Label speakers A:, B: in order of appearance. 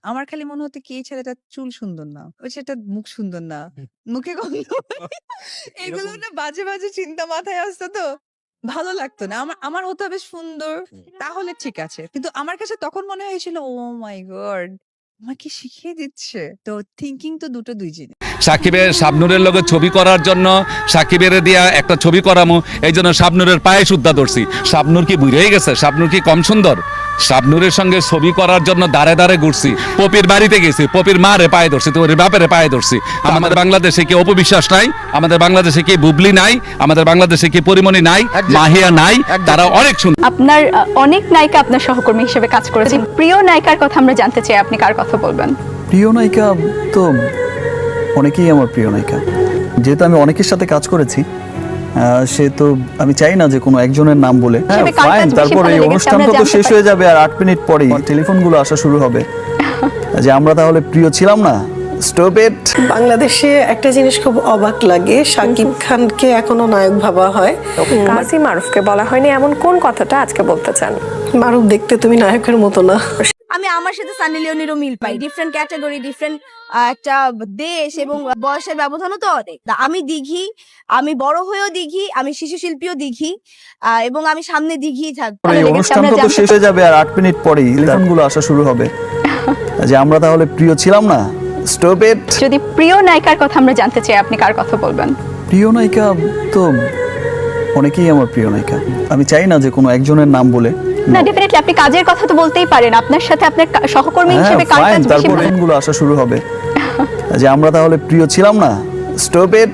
A: আমার খালি মনে হতো কি এই ছেলেটার চুল সুন্দর না। ওই ছেলেটার মুখ সুন্দর না। মুখে গন্ধ এগুলো
B: এরকম
A: না বাজে, বাজে চিন্তা মাথায় আসতো তো। ভালো লাগতো না। আমার হতে হবে সুন্দর তাহলে ঠিক আছে। কিন্তু আমার কাছে তখন মনে হয়েছিল ওহ মাই গড! আমাকে শিখিয়ে দিচ্ছে। তো থিংকিং তো ২ জিনিস।
C: সাকিবের শাবনূরের লগে ছবি করার জন্য সাকিবের দিয়া একটা ছবি করামু, এই জন্য শাবনূরের পায়ে সুদ্ধা ধরছি। শাবনূর কি বুড়িয়ে গেছে? শাবনূর কি কম সুন্দর? শাবনূরের সঙ্গে ছবি করার জন্য দাঁড়ে দাঁড়ে ঘুরছি, পপির বাড়িতে গেছি, পপির মারে পায়ে ধরছি, তোর বাপেরে পায়ে ধরছি। আমাদের বাংলাদেশে কি অপবিশ্বাস নাই? আমাদের বাংলাদেশে কি বুবলি নাই? আমাদের বাংলাদেশে কি পরিমণি নাই? মাহিয়া নাই? তারা অনেক সুন্দর।
D: আপনার অনেক নায়িকা আপনার সহকর্মী হিসেবে কাজ করেছেন। প্রিয় নায়িকার কথা আমরা জানতে চাই, আপনি কার কথা বলবেন?
E: প্রিয় নায়িকা তো অনেকেই আমার প্রিয় নায়িকা। যেহেতু আমি অনেকের সাথে কাজ করেছি, সে তো আমি চাই না যে কোনো একজনের নাম বলে।
D: হিসেবে কার কাজ
E: ফাইন,
D: বেশি
E: তারপরে
D: ভালো
E: এই
D: লেগেছে
E: অনুষ্ঠানটা
D: আমরা
E: তো
D: জানতে
E: শেষ
D: পারি।
E: হয়ে যাবে আর 8 মিনিট পরেই টেলিফোনগুলো আসা শুরু হবে যে আমরা তাহলে প্রিয় ছিলাম না। Stop it.
F: বাংলাদেশে একটা জিনিস খুব অবাক লাগে, শাকিব খানকে এখনো নায়ক ভাবা হয়।
G: কাজী মারুফকে বলা হয়নি এমন কোন কথাটা আজকে বলতে চান?
F: মারুফ দেখতে তুমি নায়কের মতো না।
H: আমি আমার সাথে সানি লিওনেরও মিল পাই। ডিফারেন্ট ক্যাটাগরি, ডিফারেন্ট একটা দেশ এবং বয়সের ব্যবধানও তো অনেক। আমি দিঘি, আমি বড় হয়েও দিঘি, আমি শিশু শিল্পীও দিঘি, এবং আমি সামনে দিঘিই থাকবো।
E: এই অনুষ্ঠানটা তো শেষ হয়ে যাবে আর 8 মিনিট পরেই টেলিফোনগুলো আসা শুরু হবে যে আমরা তাহলে প্রিয় ছিলাম না। Stop it.
D: যদি প্রিয় নায়িকার কথা আমরা জানতে চাই, আপনি কার কথা বলবেন?
E: প্রিয় নায়িকা তো অনেকেই আমার প্রিয় নায়িকা। আমি চাই না যে কোনো একজনের নাম বলে।
D: না, ডেফিনেটলি আপনি কাজের কথা তো বলতেই পারেন। আপনার সাথে আপনার সহকর্মী হিসেবে কার
E: ফাইন,
D: কাজ বেশি
E: তারপরে
D: ভালো?
E: টেলিফোনগুলো আসা শুরু হবে যে আমরা তাহলে প্রিয় ছিলাম না। Stop it.